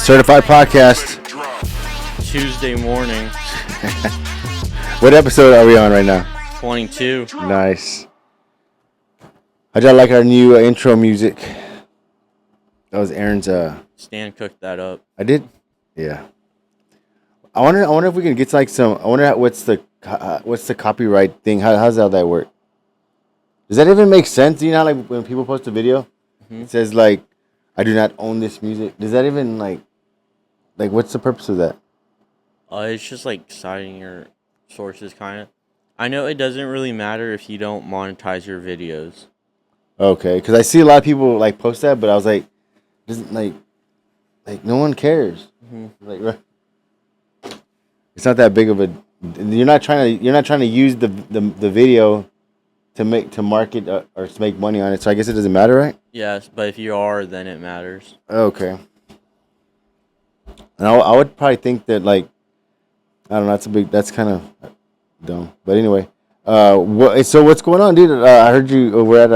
Certified Podcast. Tuesday morning. What episode are we on right now? 22. Nice. How'd y'all like our new intro music? That was Aaron's. Stan cooked that up. I did. Yeah. I wonder if we can get like some. I wonder what's the copyright thing. How's that work? Does that even make sense? You know, like when people post a video, it says like, "I do not own this music." Does that even like what's the purpose of that? It's just like citing your sources, kind of. I know it doesn't really matter if you don't monetize your videos. Okay, because I see a lot of people like post that, but I was like, doesn't like no one cares. Like, it's not that big of a. You're not trying to use the video to market or to make money on it. So I guess it doesn't matter, right? Yes, but if you are, then it matters. Okay. And I would probably think that like, I don't know. That's kind of dumb. But anyway, so what's going on, dude? I heard you were at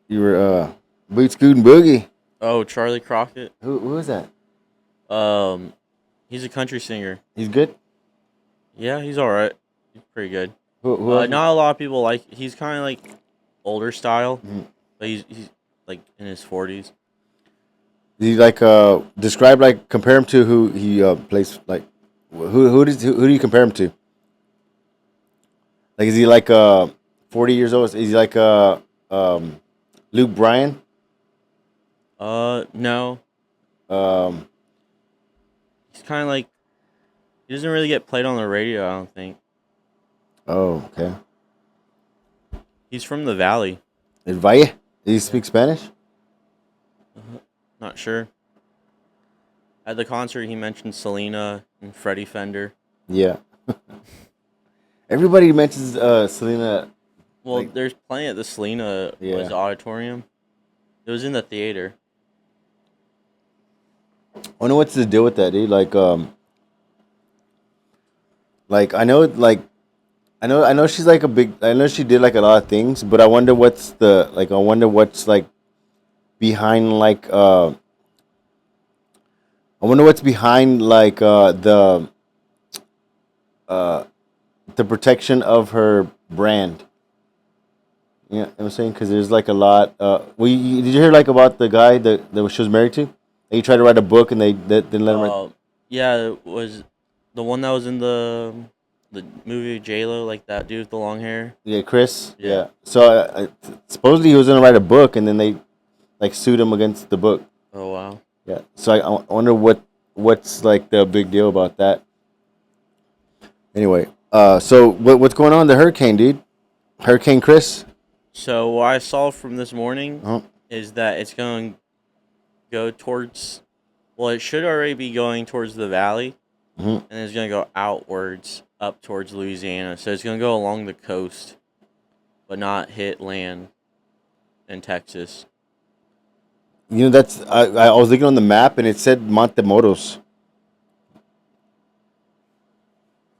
you were Boot Scoot and Boogie. Oh, Charlie Crockett. Who is that? He's a country singer. He's good. Yeah, he's all right. He's pretty good. Who not a lot of people like. He's kind of like older style, but he's like in his 40s. He describe compare him to who he plays like who do you compare him to? Like is he 40 years old? Is he like Luke Bryan? No. He's kind of like he doesn't really get played on the radio, I don't think. Oh, okay. He's from the Valley. El Valle? Does he speak Spanish? Not sure. At the concert, he mentioned Selena and Freddie Fender. Yeah. Everybody mentions Selena. Well, there's plenty at the Selena was auditorium. It was in the theater. I wonder what's the deal with that, dude. I know she's like I know she did like a lot of things, but I wonder what's behind the protection of her brand. You know what I'm saying? Because there's like a lot. Did you hear about the guy that she was married to? He tried to write a book and they didn't let him write. Yeah, it was the one that was in the movie J-Lo, like that dude with the long hair. Yeah, Chris. Yeah. So supposedly he was gonna write a book, and then they sued him against the book. Oh wow. Yeah. So I wonder what's the big deal about that. Anyway, so what's going on in the hurricane, dude? Hurricane Chris. So what I saw from this morning is that it's going to go towards. Well, it should already be going towards the valley, and it's going to go outwards up towards Louisiana. So it's going to go along the coast, but not hit land in Texas. You know, I was looking on the map and it said Montemoros.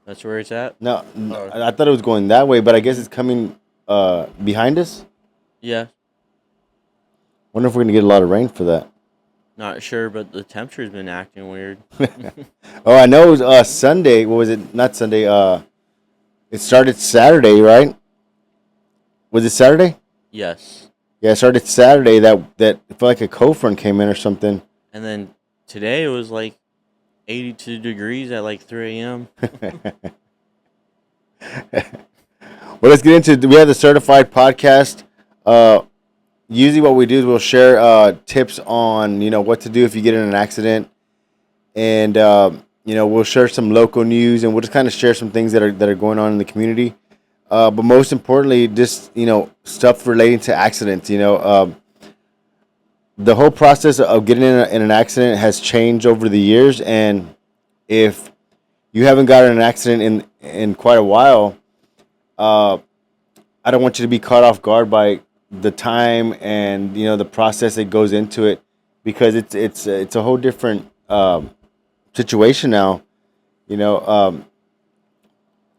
That's where it's at? No, I thought it was going that way, but I guess it's coming behind us. Yeah. Wonder if we're gonna get a lot of rain for that. Not sure, but the temperature's been acting weird. Oh, I know it was Sunday. What was it? Not Sunday. It started Saturday, right? Was it Saturday? Yes. Yeah, it started Saturday. That it felt like a cold front came in or something. And then today it was 82 degrees at 3 a.m. Well, let's get into it. We have the Certified Podcast. Usually what we do is we'll share tips on, what to do if you get in an accident. And, we'll share some local news and we'll just kind of share some things that are going on in the community. But most importantly, just, stuff relating to accidents, the whole process of getting in an accident has changed over the years. And if you haven't gotten in an accident in quite a while, I don't want you to be caught off guard by the time and the process that goes into it, because it's a whole different situation now, and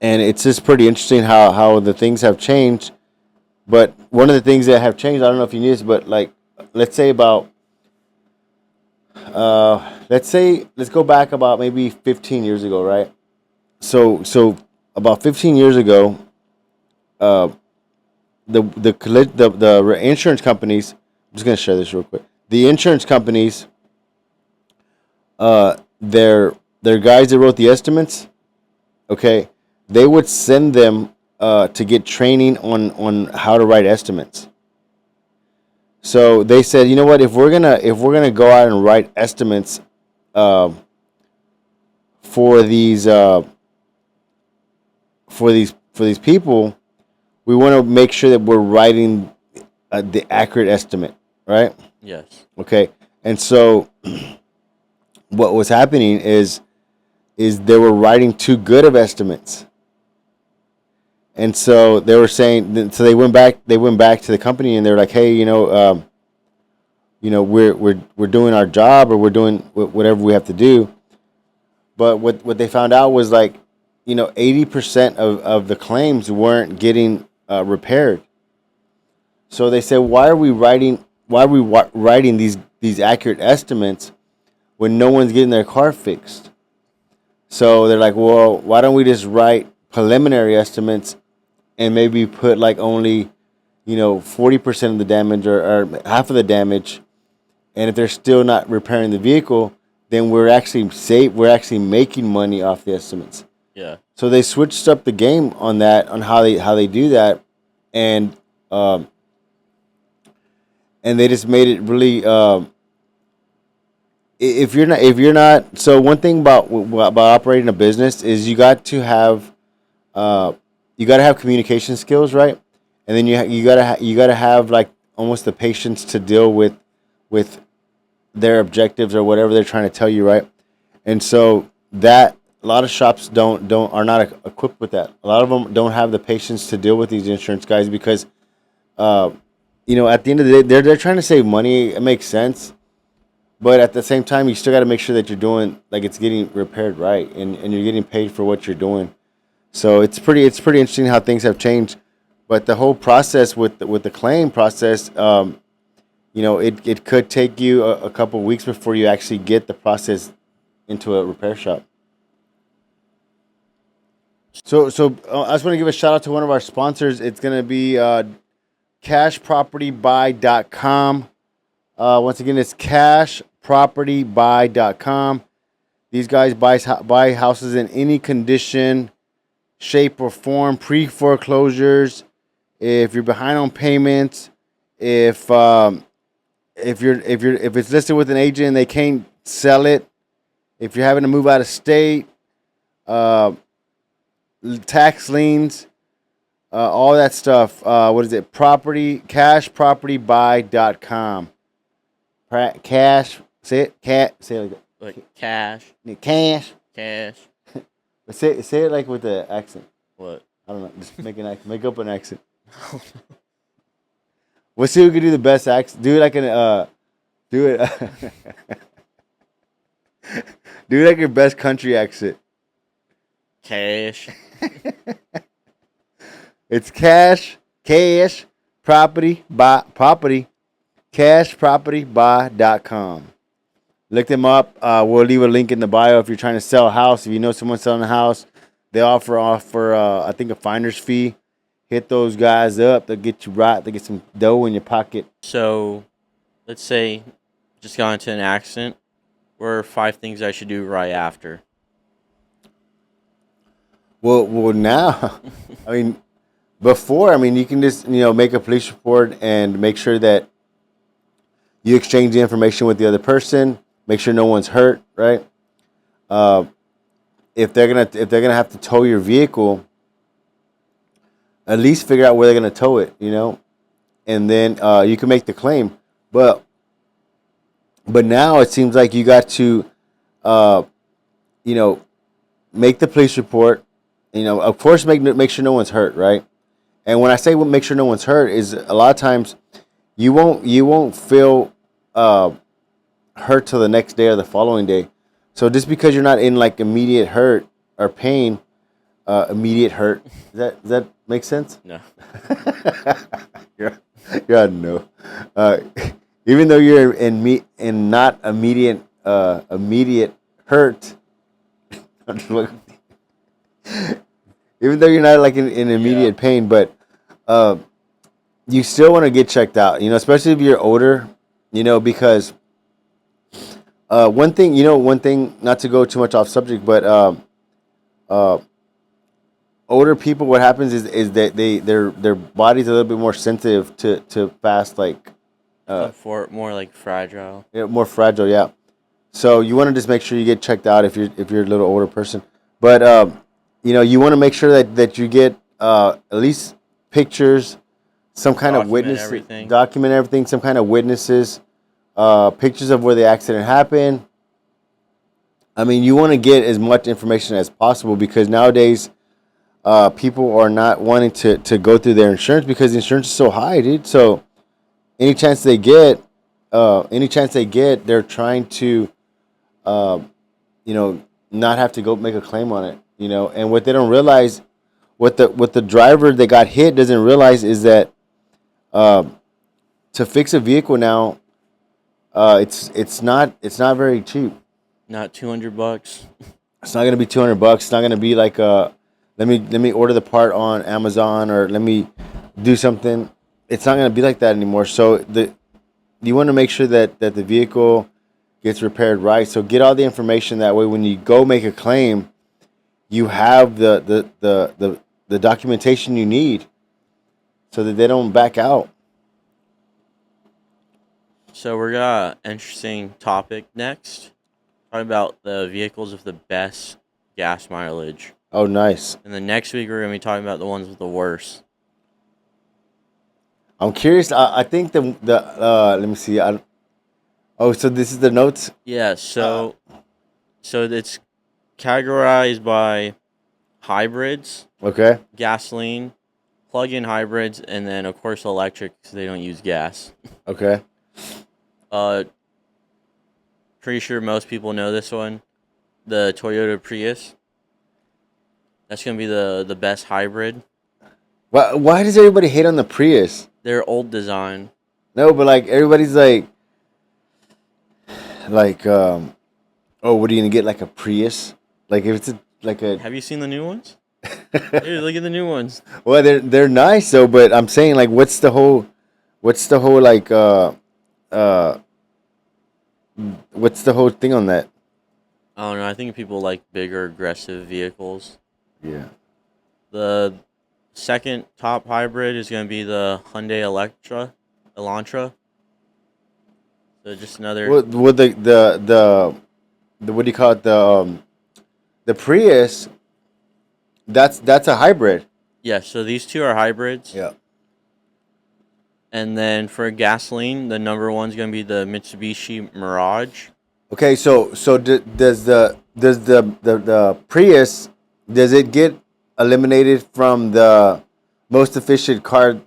it's just pretty interesting how the things have changed. But one of the things that have changed, I don't know if you knew this, but let's say about let's go back about maybe 15 years ago, right? So about 15 years ago, uh, the insurance companies. I'm just gonna share this real quick. The insurance companies, their guys that wrote the estimates, okay, they would send them to get training on how to write estimates. So they said, you know what, if we're gonna go out and write estimates uh, for these for these people, we want to make sure that we're writing the accurate estimate, right? Yes. Okay, and so what was happening is they were writing too good of estimates, and so they were saying. So they went back to the company, and they were like, hey, we're doing our job, or we're doing whatever we have to do. But what they found out was, like, 80% of the claims weren't getting repaired. So they said, why are we writing these accurate estimates when no one's getting their car fixed? So they're like, well, why don't we just write preliminary estimates and maybe put like only 40% of the damage, or half of the damage, and if they're still not repairing the vehicle, then we're actually making money off the estimates. Yeah. So they switched up the game on that, on how they do that, and they just made it really. If you're not, so one thing about operating a business is you got to have communication skills, right? And then you got to have like almost the patience to deal with their objectives or whatever they're trying to tell you, right? And so that a lot of shops are not equipped with that. A lot of them don't have the patience to deal with these insurance guys because, at the end of the day, they're trying to save money. It makes sense, but at the same time, you still got to make sure that you're doing, like, it's getting repaired right, and you're getting paid for what you're doing. So it's pretty interesting how things have changed. But the whole process with the claim process, it could take you a couple of weeks before you actually get the process into a repair shop. So I just want to give a shout out to one of our sponsors. It's going to be cashpropertybuy.com. Once again, it's cashpropertybuy.com. These guys buy houses in any condition, shape, or form, pre-foreclosures. If you're behind on payments, if it's listed with an agent and they can't sell it, if you're having to move out of state, tax liens, all that stuff. What is it? Cashpropertybuy.com. Cash. Say it. Say it like that. Like cash. Cash. Cash. But say it like with the accent. What? I don't know. Just make up an accent. Let's see who can do the best accent. Do it like do it. Do it like your best country accent. Cash. It's cash, property, cashpropertybuy.com. Look them up. We'll leave a link in the bio if you're trying to sell a house. If you know someone selling a house, they offer I think a finder's fee. Hit those guys up. They'll get you right. They'll get some dough in your pocket. So, let's say just got into an accident. What are 5 things I should do right after? Well, now, I mean, before, you can just, make a police report and make sure that you exchange the information with the other person. Make sure no one's hurt, right? If they're gonna have to tow your vehicle, at least figure out where they're gonna tow it, and then you can make the claim. But now it seems like you got to, make the police report. Of course, make sure no one's hurt, right? And when I say make sure no one's hurt, is a lot of times you won't feel hurt till the next day or the following day. So just because you're not in like immediate hurt or pain, immediate hurt, does that make sense? No. Yeah, no. Even though you're in not immediate immediate hurt. Even though you're not like in immediate pain, but you still want to get checked out. Especially if you're older. Because one thing, not to go too much off subject, but older people, what happens is that their body's a little bit more sensitive to fast, like for more like fragile. yeah, more fragile. Yeah. So you want to just make sure you get checked out if you're a little older person, but you want to make sure that you get at least pictures, some kind of witness, document everything, some kind of witnesses, pictures of where the accident happened. I mean, you want to get as much information as possible because nowadays people are not wanting to go through their insurance because the insurance is so high, dude. So any chance they get, they're trying to, not have to go make a claim on it. And what they don't realize, what the driver that got hit doesn't realize is that to fix a vehicle now, it's not very cheap. Not $200. It's not gonna be $200. It's not gonna be like let me order the part on Amazon or let me do something. It's not gonna be like that anymore. So you want to make sure that the vehicle gets repaired right. So get all the information that way. When you go make a claim, you have the documentation you need, so that they don't back out. So we're got an interesting topic next. Talk about the vehicles with the best gas mileage. Oh, nice. And then next week we're gonna be talking about the ones with the worst. I'm curious. I think the let me see. So this is the notes. Yeah. So it's categorized by hybrids. Okay. Gasoline, plug-in hybrids, and then of course electric because they don't use gas. Okay. Pretty sure most people know this one. The Toyota Prius. That's gonna be the best hybrid. Why does everybody hate on the Prius? Their old design. No, but like everybody's like, oh, what are you gonna get, like a Prius? Like if it's like a. Have you seen the new ones? Dude, look at the new ones. Well, they're nice though, but I'm saying like, what's the whole like what's the whole thing on that? I don't know. I think people like bigger, aggressive vehicles. Yeah. The second top hybrid is going to be the Hyundai Elantra. So just another. Well, the what do you call it? The Prius. That's a hybrid. Yeah. So these two are hybrids. Yeah. And then for gasoline, the number one's going to be the Mitsubishi Mirage. Okay, so does the Prius, does it get eliminated from the most efficient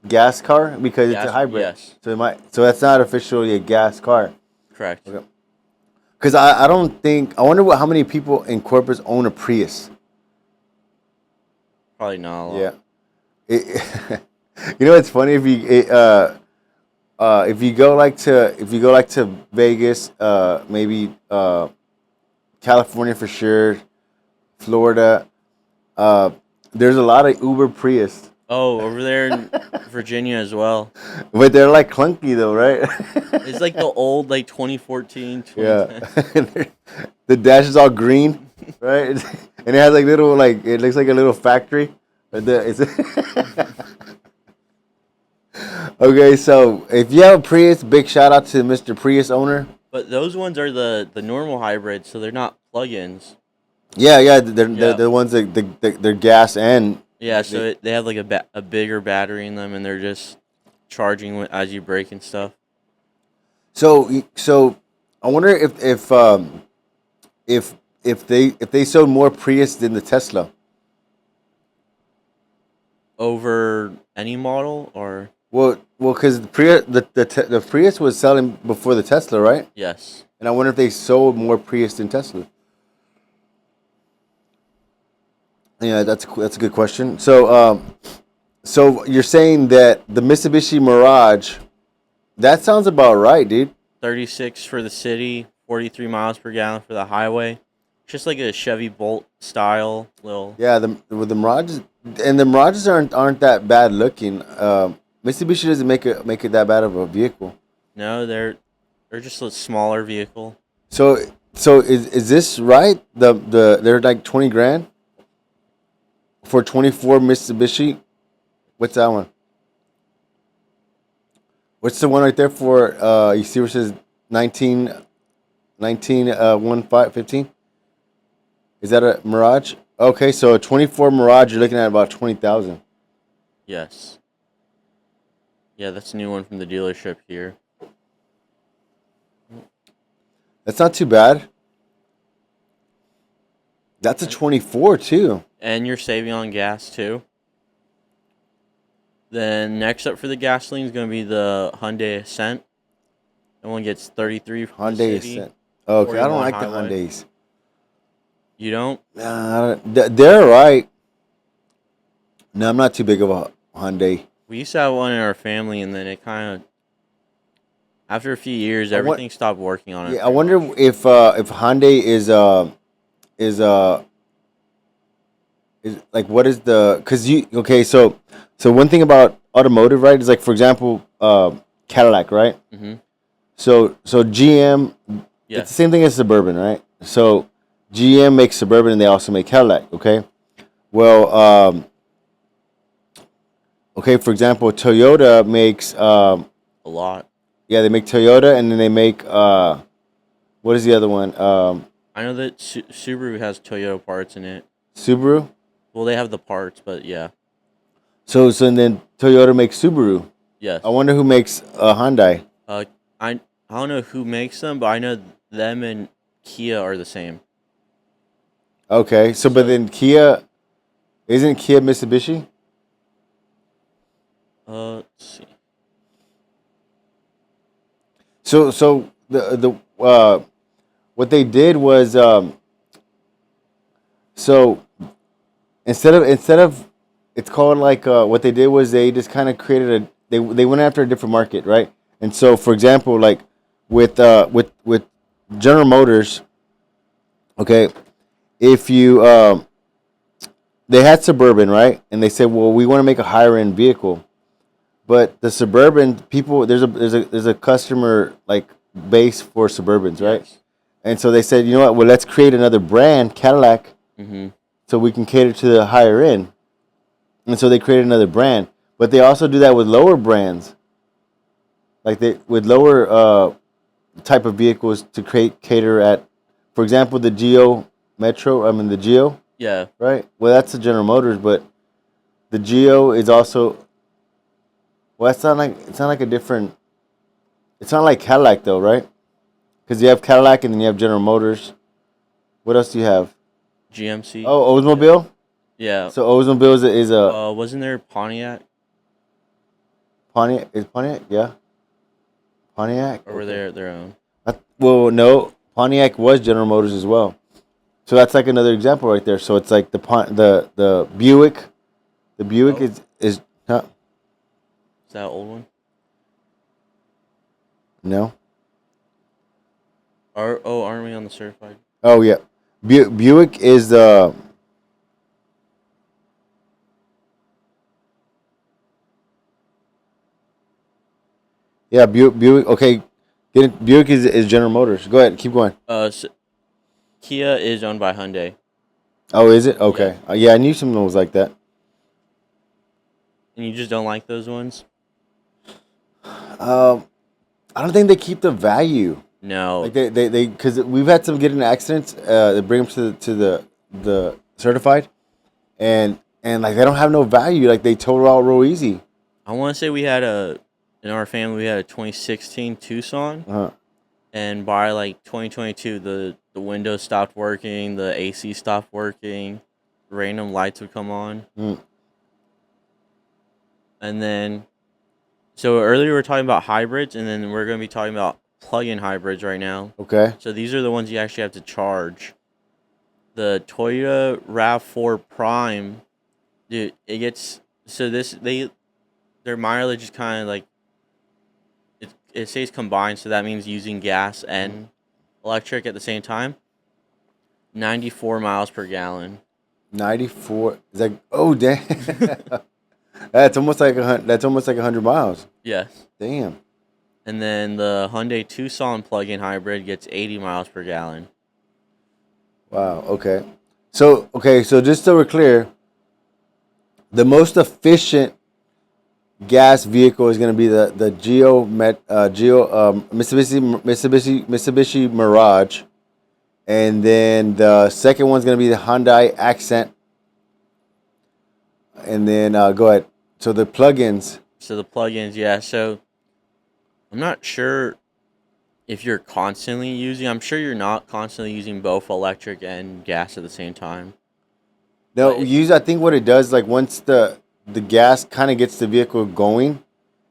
gas car because it's a hybrid? Yes. So that's not officially a gas car. Correct. Okay. Because I wonder how many people in corporates own a Prius. Probably not a lot. Yeah. It's funny if you go like to Vegas, maybe California for sure, Florida. There's a lot of Uber Prius. Oh, over there in Virginia as well. But they're like clunky though, right? It's like the old 2014, 2010. Yeah. The dash is all green, right? And it has like little it looks like a little factory. Okay, so if you have a Prius, big shout out to Mr. Prius owner. But those ones are the normal hybrids, so they're not plug-ins. Yeah, they're the ones that they're gas and. Yeah, so they have like a bigger battery in them, and they're just charging as you brake and stuff. So I wonder if they sold more Prius than the Tesla. Over any model or. Well, because the Prius was selling before the Tesla, right? Yes. And I wonder if they sold more Prius than Tesla. Yeah, that's a good question. So you're saying that the Mitsubishi Mirage, that sounds about right, dude. 36 for the city, 43 miles per gallon for the highway. Just like a Chevy Bolt style little. Yeah, with the Mirages, and the Mirages aren't that bad looking. Mitsubishi doesn't make it that bad of a vehicle. No, they're just a smaller vehicle. So is this right? They're like 20 grand for 24 Mitsubishi. What's that one? What's the one right there for? You see where it says 19 15? Is that a Mirage? Okay, so a 24 Mirage, you're looking at about 20,000. Yes. Yeah, that's a new one from the dealership here. That's not too bad. That's a 24 too. And you're saving on gas too. Then next up for the gasoline is going to be the Hyundai Accent. That one gets 33 from the Hyundai city. Accent. Okay, I don't 41 like highway. the Hyundais. You don't? They're right. No, I'm not too big of a Hyundai. We used to have one in our family, and then it kind of, after a few years, everything stopped working on it. Yeah, I wonder if Hyundai is like, what is the, because you, okay, so one thing about automotive, right, is like, for example, Cadillac, right? Mm-hmm. So GM, Yes. it's the same thing as Suburban, right? So GM makes Suburban and they also make Cadillac, okay? Well, okay, for example, Toyota makes A lot. yeah, they make Toyota, and then they make what is the other one? I know that Subaru has Toyota parts in it. Subaru. Well, they have the parts, but yeah. So and then Toyota makes Subaru. Yes. I wonder who makes Hyundai. I don't know who makes them, but I know them and Kia are the same. Okay, so but then Kia, isn't Kia Mitsubishi? Let's see. So the what they did was so instead of it's called like what they did was they just kind of created they went after a different market, right? And so, for example, like with General Motors, okay, if you they had Suburban, right? And they said, well, we want to make a higher end vehicle, but the Suburban people, there's a customer like base for Suburbans, right? Yes. And so they said, you know what? Well, let's create another brand, Cadillac, Mm-hmm. so we can cater to the higher end. And so they created another brand, but they also do that with lower brands, like they with lower type of vehicles to cater at, for example, the Geo Metro. I mean the Geo, Yeah. right? Well, that's the General Motors, but the Geo is also. Well, it's not like a different. It's not like Cadillac though, right? Because you have Cadillac and then you have General Motors. What else do you have? GMC. Oh, Oldsmobile. Yeah. So Oldsmobile is a Wasn't there Pontiac? Pontiac. Is Pontiac? Yeah. Pontiac. Or were they their own? Well, no. Pontiac was General Motors as well. So that's like another example right there. So it's like the Buick. The Buick is huh? Is that an old one? No. Aren't we on the certified? Oh yeah. Buick is the. Yeah, Buick. Okay, Buick is General Motors. Go ahead, keep going. Kia is owned by Hyundai. Oh, is it? Okay. Yeah, I knew someone was like that. And you just don't like those ones? I don't think they keep the value. No. Like they because we've had some get in accidents. They bring them to the certified, and like they don't have no value. Like they total out real easy. I want to say in our family we had a 2016 Tucson, Uh-huh. and by like 2022 the windows stopped working, the AC stopped working, random lights would come on. Mm. And then so earlier we were talking about hybrids, and then we're going to be talking about plug-in hybrids right now. Okay. So these are the ones you actually have to charge. The Toyota RAV4 Prime, dude, it gets so their mileage is kind of like it says combined, so that means using gas and electric at the same time, 94 miles per gallon. 94. Is that? Oh, damn. That's almost like That's almost like 100 miles. Yes. Damn. And then the Hyundai Tucson plug-in hybrid gets 80 miles per gallon. Wow. Okay. So just so we're clear, the most efficient gas vehicle is going to be the Mitsubishi Mirage, and then the second one's going to be the Hyundai Accent, and then go ahead. So the plugins. So the plugins, yeah. So I'm not sure if you're constantly using. I'm sure you're not constantly using both electric and gas at the same time. No, I think what it does, like once the gas kind of gets the vehicle going,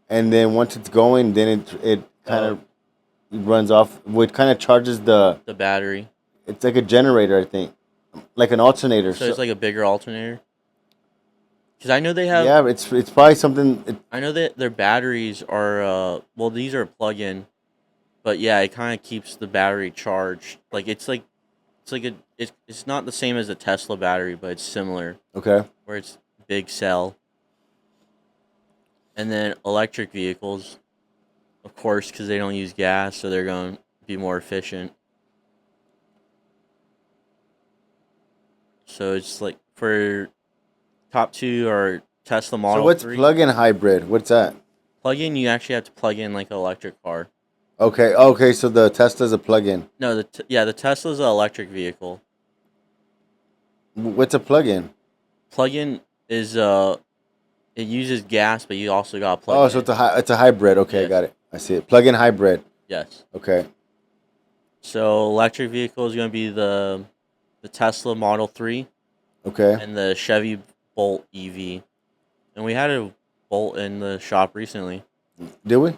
and then once it's going, then it kind of runs off. It kind of charges the battery. It's like a generator, I think, like an alternator. So it's like a bigger alternator. Because I know they have. Yeah, it's probably something. I know that their batteries are these are plug-in, but yeah, it kind of keeps the battery charged. It's not the same as a Tesla battery, but it's similar. Okay. Where it's big cell. And then electric vehicles, of course, because they don't use gas, so they're going to be more efficient. So it's like for top two are Tesla Model 3. So what's plug-in hybrid? What's that? Plug-in, you actually have to plug in like an electric car. Okay. So the Tesla's a plug-in. No, the Tesla's an electric vehicle. What's a plug-in? Plug-in is it uses gas, but you also got plug-in. Oh, so it's a hybrid. Okay, yes. I got it. I see it. Plug-in hybrid. Yes. Okay. So electric vehicle is going to be the Tesla Model 3. Okay. And the Chevy Bolt EV. And we had a Bolt in the shop recently. Did we?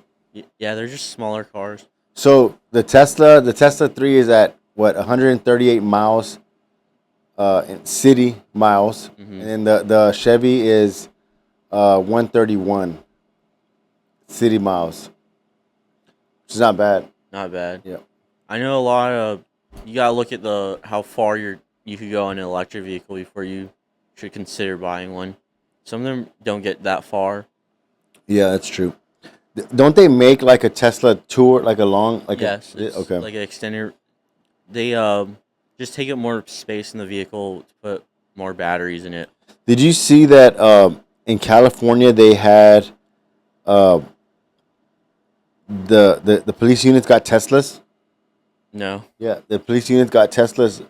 Yeah, they're just smaller cars. So the Tesla 3 is at what, 138 miles in city miles, and then the Chevy is 131 city miles, which is not bad. Not bad. Yeah. I know a lot of you gotta look at how far you could go in an electric vehicle before you should consider buying one. Some of them don't get that far. Yeah, that's true. Don't they make like a Tesla Tour, like a long, like yes, okay, like an extender. They just take up more space in the vehicle to put more batteries in it. Did you see that in California they had the police units got Teslas? No. Yeah, the police units got Teslas.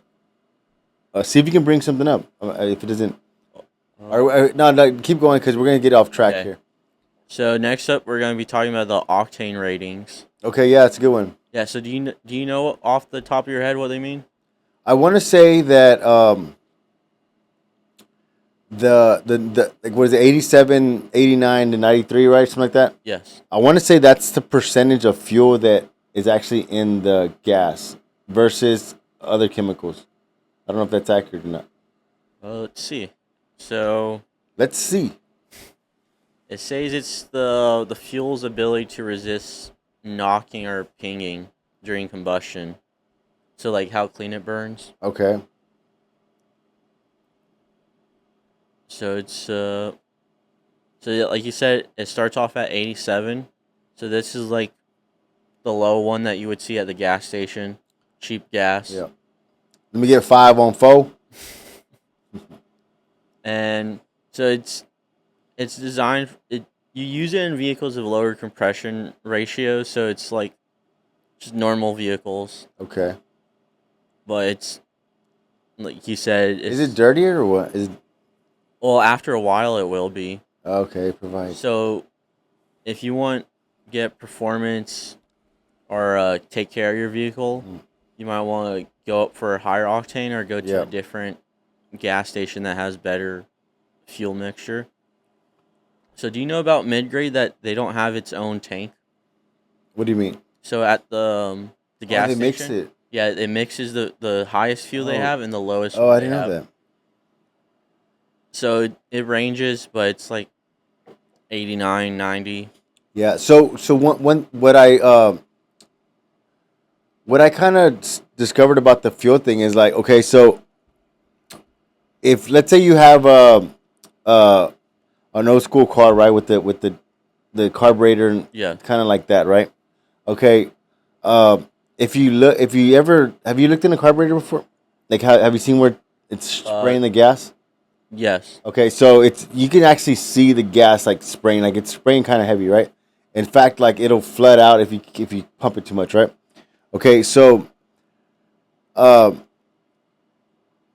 See if you can bring something up. If it doesn't, no, keep going because we're gonna get off track here. So next up, we're gonna be talking about the Octane ratings. Okay, yeah, it's a good one. Yeah. So do you know off the top of your head what they mean? I want to say that the like what is it, 87, 89 to 93, right? Something like that? Yes. I want to say that's the percentage of fuel that is actually in the gas versus other chemicals. I don't know if that's accurate or not. Let's see. So let's see. It says it's the fuel's ability to resist knocking or pinging during combustion. So like how clean it burns. Okay. So it's so like you said, it starts off at 87. So this is like the low one that you would see at the gas station, cheap gas. Yeah. Let me get 5 on 4. And so it's designed. You use it in vehicles with lower compression ratios, so it's like just normal vehicles. Okay. But it's like you said. Is it dirtier or what? Well, after a while, it will be. Okay, provide. So, if you want get performance or take care of your vehicle, you might want to go up for a higher octane or go to a different gas station that has better fuel mixture. So do you know about mid-grade that they don't have its own tank? What do you mean? So at the gas station, mix it. Yeah, it mixes the highest fuel they have and the lowest. Oh, I didn't know that. So it ranges, but it's like 89, 90. Yeah. So what what I kind of discovered about the fuel thing is like, okay, so if let's say you have uh, an old school car, right, with the carburetor and Yeah. kind of like that, right? Okay, uh, if you ever have you looked in a carburetor before? Like, have you seen where it's Uh, spraying the gas? yes. Okay, so it's you can actually see the gas like spraying, like it's spraying kind of heavy, right? In fact, like it'll flood out if you pump it too much, right? Okay, so uh,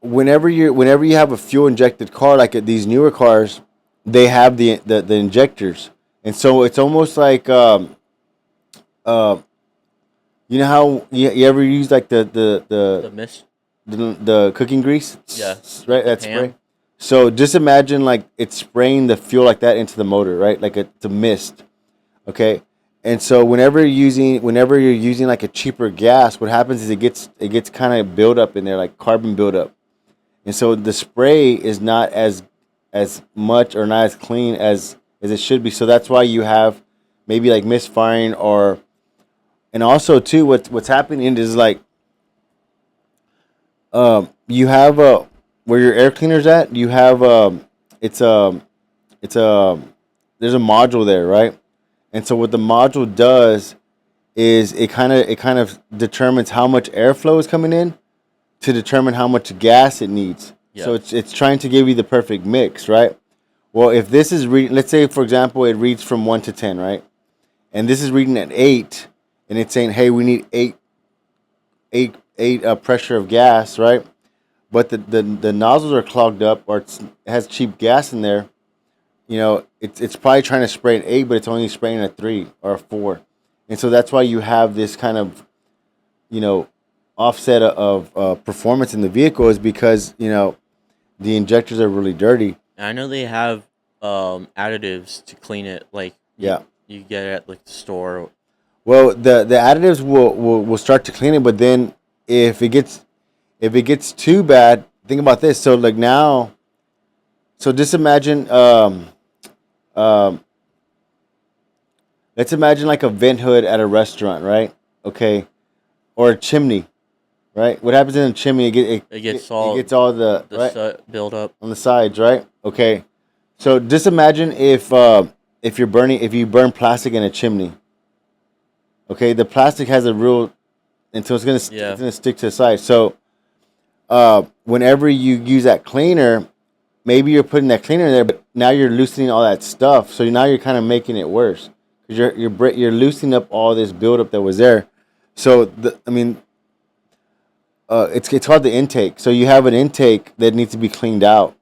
whenever you have a fuel injected car, like these newer cars, they have the injectors, and so it's almost like uh, you know how you ever use like The mist. the cooking grease, Yeah. right? Like the That spray. Pam. So just imagine like it's spraying the fuel like that into the motor, right? Like it's a mist. Okay. And so whenever you're using like a cheaper gas, what happens is it gets kind of built up in there, like carbon buildup. And so the spray is not as much or not as clean as it should be. So that's why you have maybe like misfiring or and also too what's happening is like you have where your air cleaner's at, you have it's it's there's a module there, right? And so what the module does is it kind of determines how much airflow is coming in to determine how much gas it needs. Yeah. So it's trying to give you the perfect mix, right? Well, if this is let's say for example it reads from 1 to 10, right? And this is reading at 8 and it's saying, "Hey, we need 8 pressure of gas," right? But the nozzles are clogged up or it has cheap gas in there, it's probably trying to spray an 8, but it's only spraying a 3 or a 4. And so that's why you have this kind of, you know, offset of performance in the vehicle is because, the injectors are really dirty. I know they have additives to clean it, like Yeah. you get it at like the store. Well, the additives will start to clean it, but then if it gets too bad, think about this. So like now, so just imagine um, let's imagine like a vent hood at a restaurant, right? Okay, or a chimney, right? What happens in a chimney? It gets It all gets all the the right soot build up. on the sides, right? Okay, so just imagine if you burn plastic in a chimney. Okay, the plastic has a real until Yeah. it's gonna stick to the side. So whenever you use that cleaner, maybe you're putting that cleaner in there, but now you're loosening all that stuff. So now you're kind of making it worse because you're loosening up all this buildup that was there. So it's called the intake. So you have an intake that needs to be cleaned out.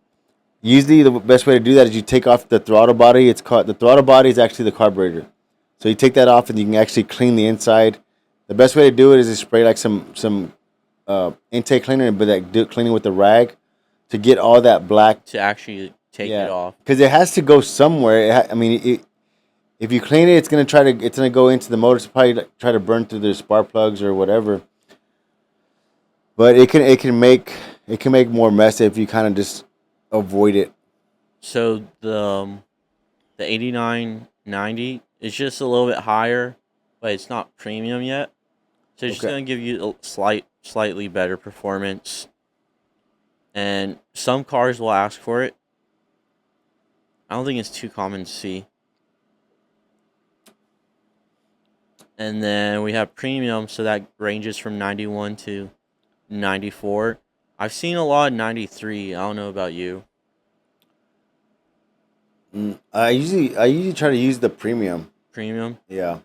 Usually, the best way to do that is you take off the throttle body. It's called the throttle body is actually the carburetor. So you take that off and you can actually clean the inside. The best way to do it is to spray like some intake cleaner, but cleaning with the rag to get all that black. To actually take it Yeah, off. because it has to go somewhere. If you clean it, it's gonna go into the motor. It's probably like, try to burn through the spark plugs or whatever. But it can make more mess if you kind of just avoid it. So the 8990 is just a little bit higher, but it's not premium yet. So it's just Okay. gonna give you a slightly better performance. And some cars will ask for it. I don't think it's too common to see. And then we have premium, so that ranges from 91 to 94. I've seen a lot of 93. I don't know about you. I usually try to use the premium. Premium. Yeah.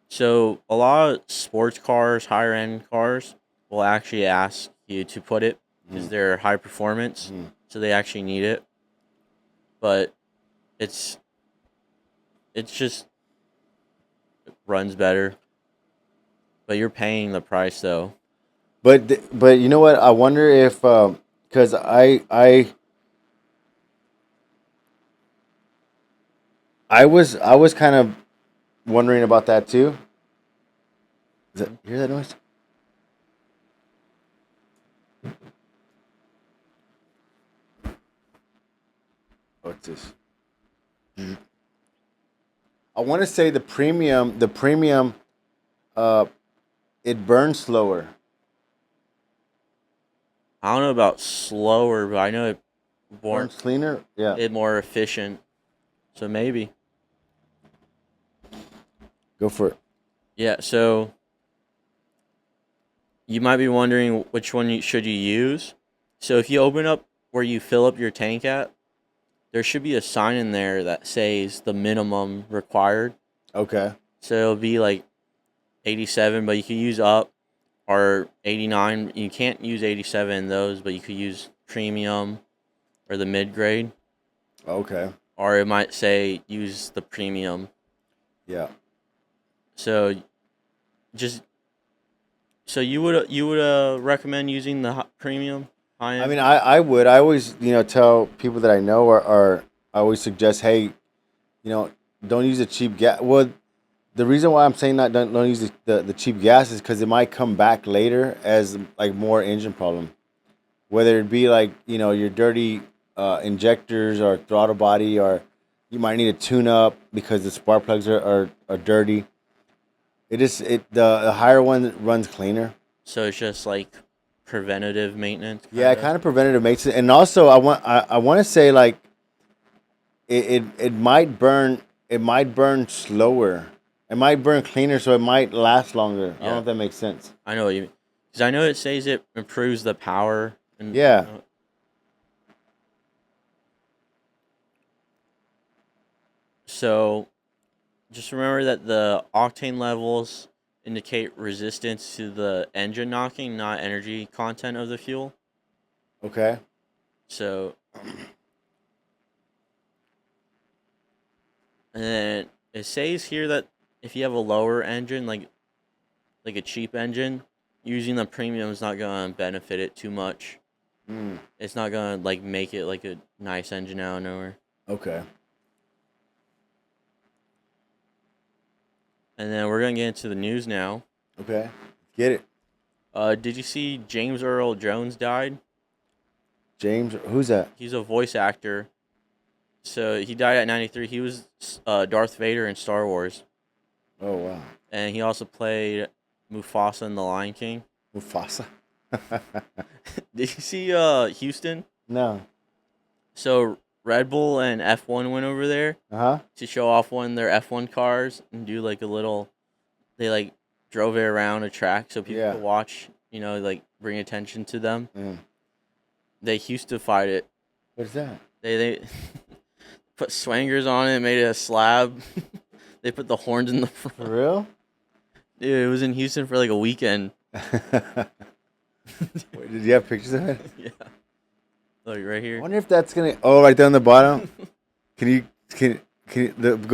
So a lot of sports cars, higher end cars, will actually ask you to put it because Mhm. they're high performance, Mhm. so they actually need it. But it's it's just it runs better. But you're paying the price though. But you know what? I wonder if because I was kind of wondering about that too. You hear that noise? What's this? I want to say the premium uh it burns slower. I don't know about slower, but I know it Burns cleaner. Yeah. it more efficient. So maybe. Go for it. Yeah. So you might be wondering which one should you use. So if you open up where you fill up your tank at, there should be a sign in there that says the minimum required. Okay. So it'll be like 87, but you could use up, or 89. You can't use 87 in those, but you could use premium or the mid grade. Okay. Or it might say use the premium. Yeah. So just so you would recommend using the premium high end? I mean, I would. I always, tell people that I know are I always suggest, hey, don't use the cheap gas. Well, the reason why I'm saying that don't use the cheap gas is because it might come back later as like more engine problem. Whether it be like your dirty injectors or throttle body, or you might need a tune up because the spark plugs are dirty. The higher one runs cleaner. So it's just like preventative maintenance. Yeah, kind of preventative maintenance, and also I want to say like it might burn slower. It might burn cleaner, so it might last longer. I don't know if that makes sense. I know what you mean. Because I know it says it improves the power. And, yeah. So just remember that the octane levels indicate resistance to the engine knocking, not energy content of the fuel. Okay. So, and then it says here that if you have a lower engine, like a cheap engine, using the premium is not going to benefit it too much. It's not going to like make it like a nice engine out of nowhere. Okay. And then we're going to get into the news now. Okay. Get it. Did you see James Earl Jones died? James, who's that? He's a voice actor. So he died at 93. He was Darth Vader in Star Wars. Oh, wow. And he also played Mufasa in The Lion King. Mufasa? Did you see Houston? No. So Red Bull and F1 went over there to show off one of their F1 cars and do like a little. They like drove it around a track so people could watch. Like bring attention to them. They Houstonified it. What is that? They put swangers on it, made it a slab. They put the horns in the front. For real? Dude, it was in Houston for like a weekend. Wait, did you have pictures of it? Yeah. Look, right here. I wonder if that's going to... Oh, right there on the bottom? Can you go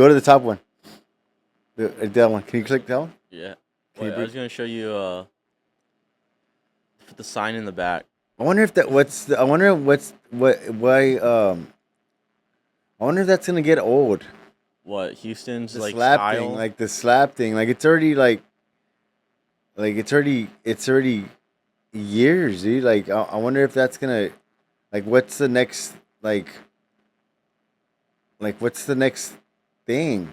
to the top one? That one. Can you click that one? Yeah. Wait, I was going to show you... put the sign in the back. I wonder if that... I wonder if that's going to get old. What, Houston's the like slap style? thing, like the slap thing, like it's already it's already years, dude. Like I wonder if that's gonna, like, what's the next what's the next thing?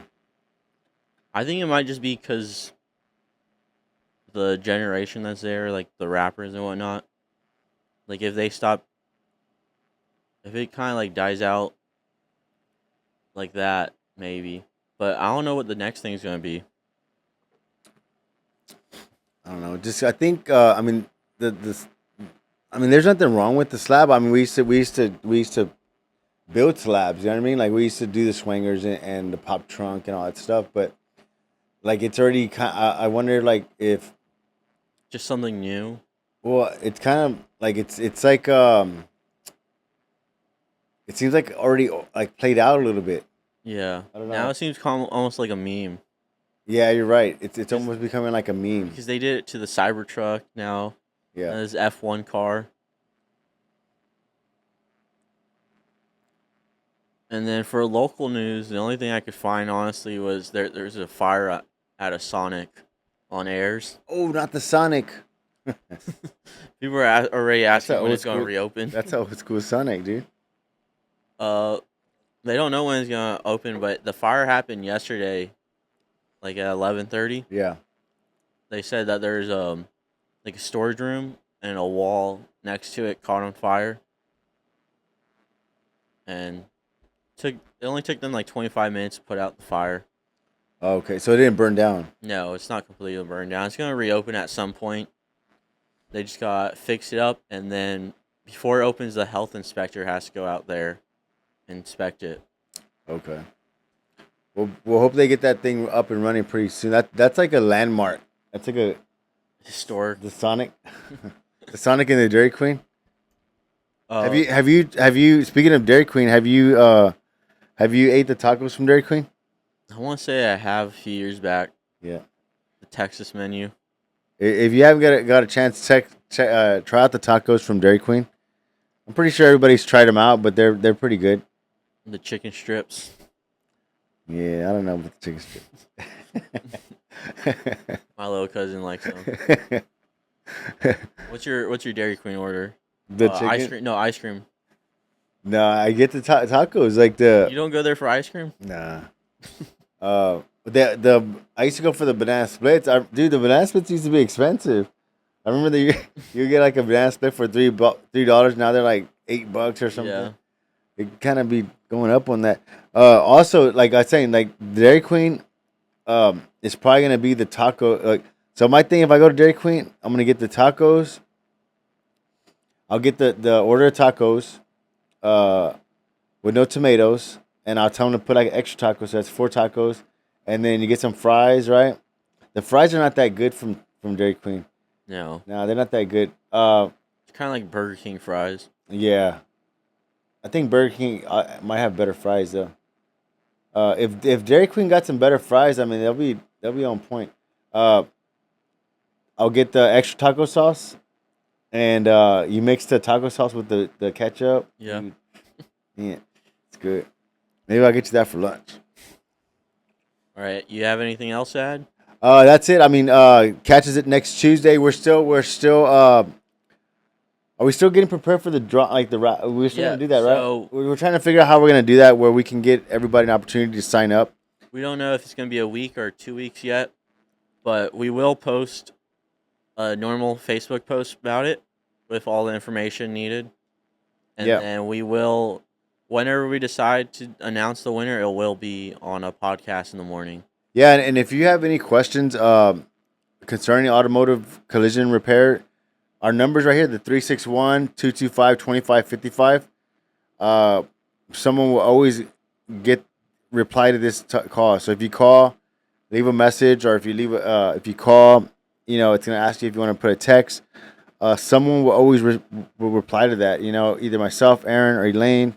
I think it might just be because the generation that's there, like the rappers and whatnot. Like if they stop, if it kind of like dies out like that. Maybe. But I don't know what the next thing is going to be. I don't know. Just I think I mean there's nothing wrong with the slab. I mean we used to build slabs, you know what I mean? Like we used to do the swingers and the pop trunk and all that stuff, but like it's already I wonder like if just something new. Well, it's kind of like it's like it seems like already like played out a little bit. Yeah. I don't know. Now it seems almost like a meme. Yeah, you're right. It's almost becoming like a meme. Because they did it to the Cybertruck now. Yeah. This F1 car. And then for local news, the only thing I could find, honestly, was there's a fire at a Sonic on Ayers. Oh, not the Sonic. People are already asking when it's going to reopen. That's how old school Sonic, dude. They don't know when it's going to open, but the fire happened yesterday, like at 11:30. Yeah. they said that there's like a storage room and a wall next to it caught on fire, and it only took them like 25 minutes to put out the fire. Okay, so it didn't burn down. No, it's not completely burned down. It's gonna reopen at some point. They just got to fix it up, and then before it opens, the health inspector has to go out there and inspect it. Okay. We'll hope they get that thing up and running pretty soon. That's like a landmark. That's like a Historic. the Sonic, the Sonic and the Dairy Queen. Uh, Have you? Speaking of Dairy Queen, have you ate the tacos from Dairy Queen? I want to say I have a few years back. Yeah. The Texas menu. If you haven't got a chance, try out the tacos from Dairy Queen. I'm pretty sure everybody's tried them out, but they're pretty good. The chicken strips. Yeah, I don't know about the chicken strips. My little cousin likes them. What's your Dairy Queen order? The chicken? Ice cream? No, ice cream. No, I get the tacos like You don't go there for ice cream? Nah. The I used to go for the banana splits. Dude, the banana splits used to be expensive. I remember you get like a banana split for $3. Now they're like $8 or something. Yeah. It kind of be going up on that. Also, like I was saying, like Dairy Queen, is probably gonna be the taco. Like, so my thing, if I go to Dairy Queen, I'm gonna get the tacos. I'll get the order of tacos, with no tomatoes, and I'll tell them to put like extra tacos. So that's 4 tacos, and then you get some fries, right? The fries are not that good from Dairy Queen. No. No, they're not that good. It's kind of like Burger King fries. Yeah, I think Burger King might have better fries though. If Dairy Queen got some better fries, I mean they'll be on point. I'll get the extra taco sauce, and you mix the taco sauce with the ketchup. Yeah. Yeah, it's good. Maybe I'll get you that for lunch. All right. You have anything else to add? That's it. I mean, catches it next Tuesday. We're still. Are we still getting prepared for the draw? Like we're still gonna do that, right? We're trying to figure out how we're gonna do that, where we can get everybody an opportunity to sign up. We don't know if it's gonna be a week or 2 weeks yet, but we will post a normal Facebook post about it with all the information needed, and then we will, whenever we decide to announce the winner, it will be on a podcast in the morning. Yeah, and if you have any questions concerning automotive collision repair, our number's right here, the 361-225-2555. Someone will always reply to this call. So if you call, leave a message, or if you call, it's going to ask you if you want to put a text. Someone will always will reply to that. Either myself, Aaron, or Elaine.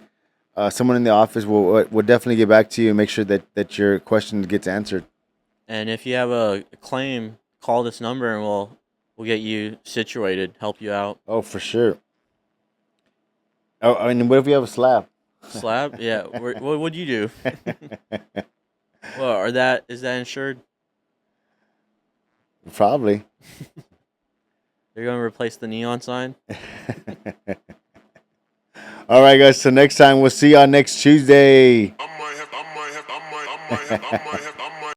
Someone in the office will definitely get back to you and make sure that your question gets answered. And if you have a claim, call this number and we'll get you situated, help you out. Oh, for sure. Oh, I mean, what if we have a slab? Slab? Yeah. What would you do? Well, is that insured? Probably. You're going to replace the neon sign? All right, guys. So next time, we'll see y'all next Tuesday.